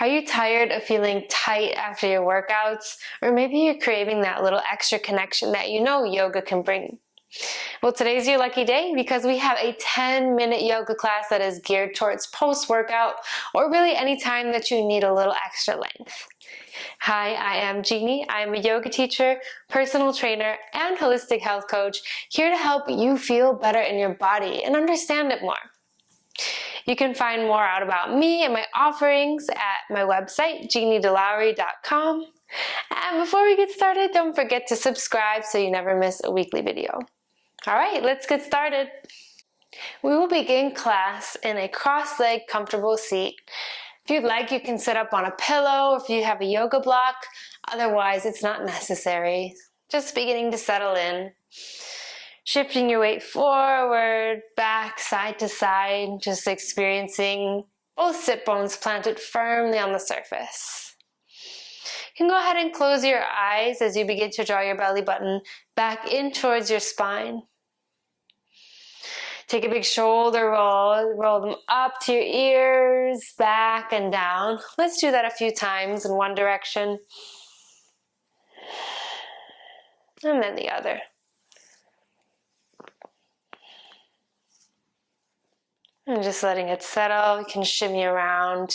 Are you tired of feeling tight after your workouts? Or maybe you're craving that little extra connection that you know yoga can bring. Well, today's your lucky day because we have a 10-minute yoga class that is geared towards post-workout or really any time that you need a little extra length. Hi, I am Jeannie. I am a yoga teacher, personal trainer, and holistic health coach here to help you feel better in your body and understand it more. You can find more out about me and my offerings at my website, jeanniedelowry.com. And before we get started, don't forget to subscribe so you never miss a weekly video. All right, let's get started. We will begin class in a cross-legged comfortable seat. If you'd like, you can sit up on a pillow if you have a yoga block. Otherwise, it's not necessary. Just beginning to settle in. Shifting your weight forward, back, side to side, just experiencing both sit bones planted firmly on the surface. You can go ahead and close your eyes as you begin to draw your belly button back in towards your spine. Take a big shoulder roll, roll them up to your ears, back and down. Let's do that a few times in one direction, and then the other. And just letting it settle. You can shimmy around.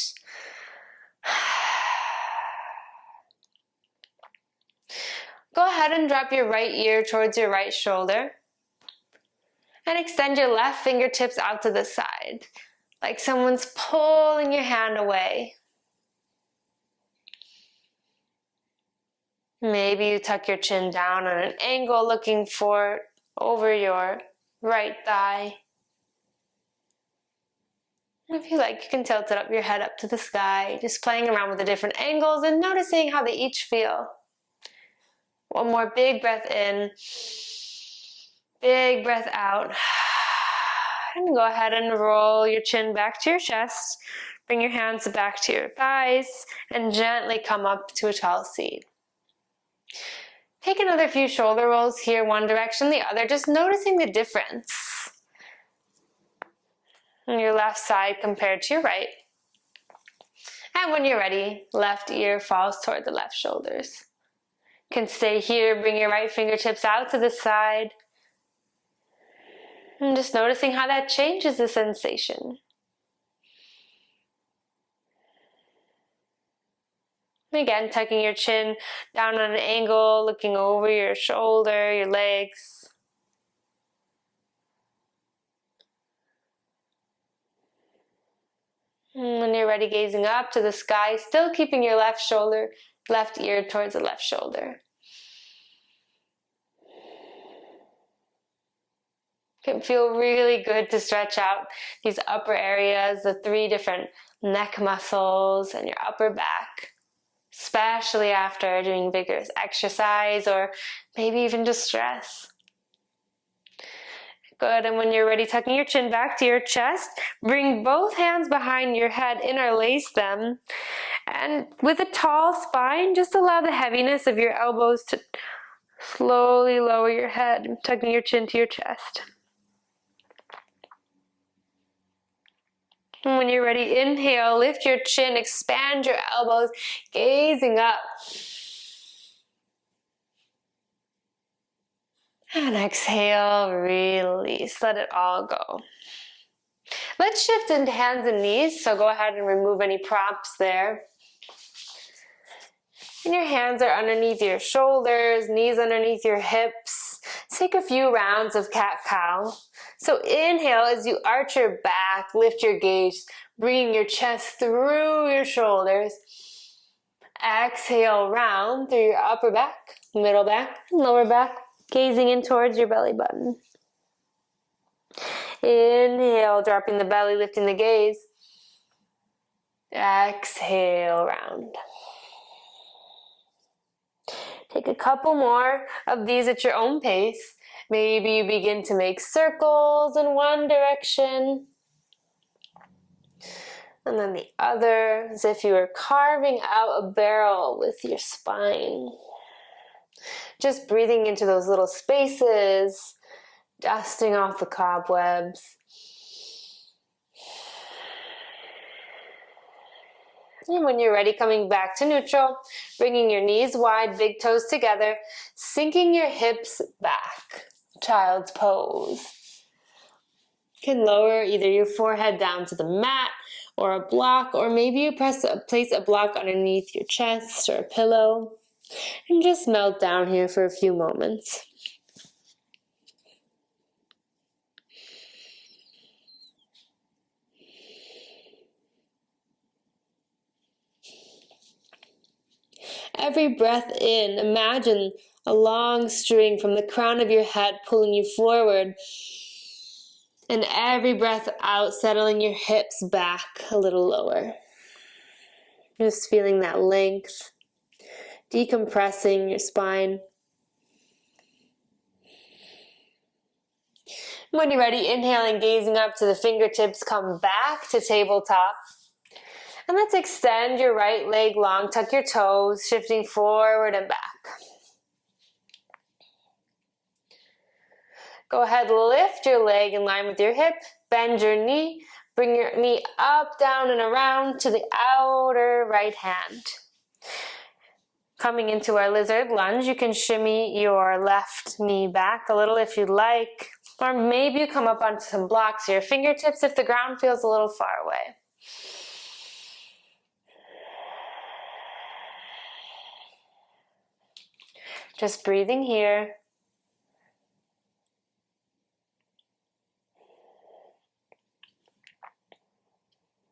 Go ahead and drop your right ear towards your right shoulder. And extend your left fingertips out to the side, like someone's pulling your hand away. Maybe you tuck your chin down on an angle looking forward over your right thigh. If you like, you can tilt it up your head up to the sky, just playing around with the different angles and noticing how they each feel. One more big breath in, big breath out. And go ahead and roll your chin back to your chest. Bring your hands back to your thighs and gently come up to a tall seat. Take another few shoulder rolls here, one direction, the other, just noticing the difference on your left side compared to your right. And when you're ready, left ear falls toward the left shoulders. You can stay here, bring your right fingertips out to the side. And just noticing how that changes the sensation. Again, tucking your chin down on an angle, looking over your shoulder, your legs. And when you're ready, gazing up to the sky, still keeping your left ear towards the left shoulder. It can feel really good to stretch out these upper areas, the 3 different neck muscles and your upper back, especially after doing vigorous exercise or maybe even just stress. Good, and when you're ready, tucking your chin back to your chest, bring both hands behind your head, interlace them, and with a tall spine, just allow the heaviness of your elbows to slowly lower your head, tucking your chin to your chest. And when you're ready, inhale, lift your chin, expand your elbows, gazing up. And exhale, release, let it all go. Let's shift into hands and knees, so go ahead and remove any props there. And your hands are underneath your shoulders, knees underneath your hips. Take a few rounds of cat-cow. So inhale as you arch your back, lift your gaze, bringing your chest through your shoulders. Exhale, round through your upper back, middle back, and lower back. Gazing in towards your belly button. Inhale, dropping the belly, lifting the gaze. Exhale, round. Take a couple more of these at your own pace. Maybe you begin to make circles in one direction. And then the other, as if you were carving out a barrel with your spine. Just breathing into those little spaces, dusting off the cobwebs. And when you're ready, coming back to neutral, bringing your knees wide, big toes together, sinking your hips back. Child's pose. You can lower either your forehead down to the mat or a block, or maybe you place a block underneath your chest or a pillow, and just melt down here for a few moments. Every breath in, imagine a long string from the crown of your head pulling you forward. And every breath out, settling your hips back a little lower. Just feeling that length, decompressing your spine. When you're ready, inhaling, gazing up to the fingertips, come back to tabletop. And let's extend your right leg long, tuck your toes, shifting forward and back. Go ahead, lift your leg in line with your hip, bend your knee, bring your knee up, down, and around to the outer right hand. Coming into our lizard lunge, you can shimmy your left knee back a little if you'd like, or maybe you come up onto some blocks, your fingertips if the ground feels a little far away. Just breathing here.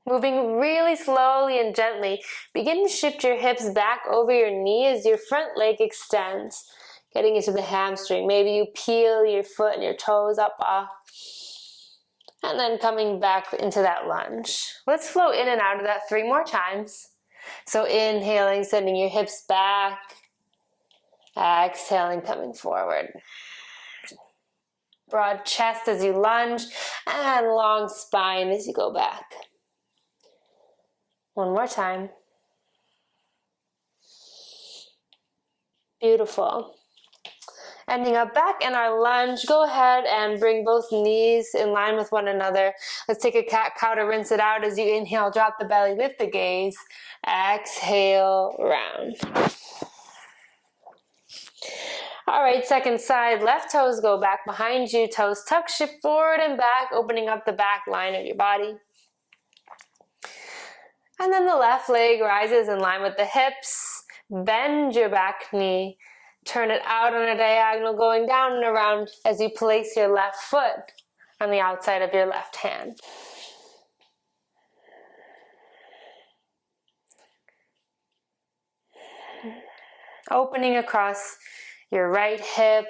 Moving really slowly and gently, begin to shift your hips back over your knee as your front leg extends, getting into the hamstring. Maybe you peel your foot and your toes up off, and then coming back into that lunge. Let's flow in and out of that 3 more times. So inhaling, sending your hips back, exhaling, coming forward. Broad chest as you lunge, and long spine as you go back. 1 more time. Beautiful. Ending up back in our lunge, go ahead and bring both knees in line with one another. Let's take a cat-cow to rinse it out. As you inhale, drop the belly, lift the gaze. Exhale, round. All right, second side, left toes go back behind you, toes tuck, shift forward and back, opening up the back line of your body. And then the left leg rises in line with the hips. Bend your back knee. Turn it out on a diagonal, going down and around as you place your left foot on the outside of your left hand. Opening across your right hip,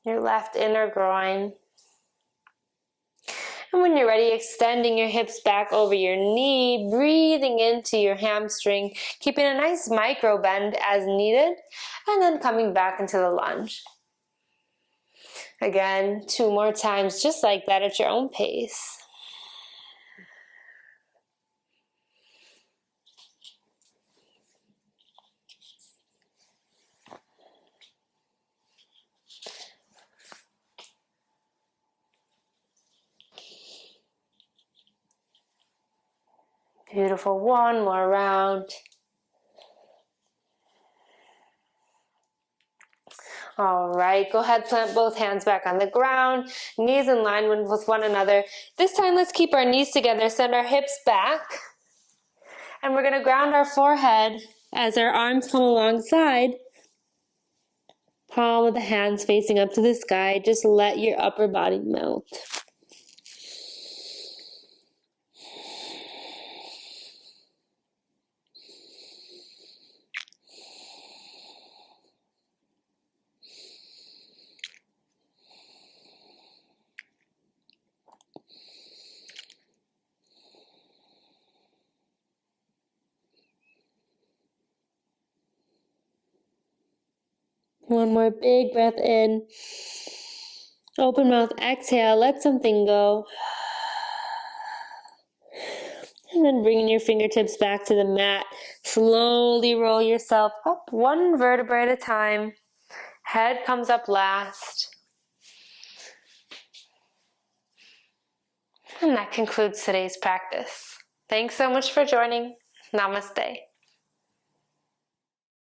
your left inner groin. And when you're ready, extending your hips back over your knee, breathing into your hamstring, keeping a nice micro bend as needed, and then coming back into the lunge. Again, 2 more times, just like that at your own pace. Beautiful, 1 more round. All right, go ahead, plant both hands back on the ground, knees in line with one another. This time, let's keep our knees together, send our hips back, and we're gonna ground our forehead as our arms come alongside. Palm of the hands facing up to the sky, just let your upper body melt. One more big breath in. Open mouth, exhale, let something go. And then bringing your fingertips back to the mat. Slowly roll yourself up 1 vertebra at a time. Head comes up last. And that concludes today's practice. Thanks so much for joining. Namaste.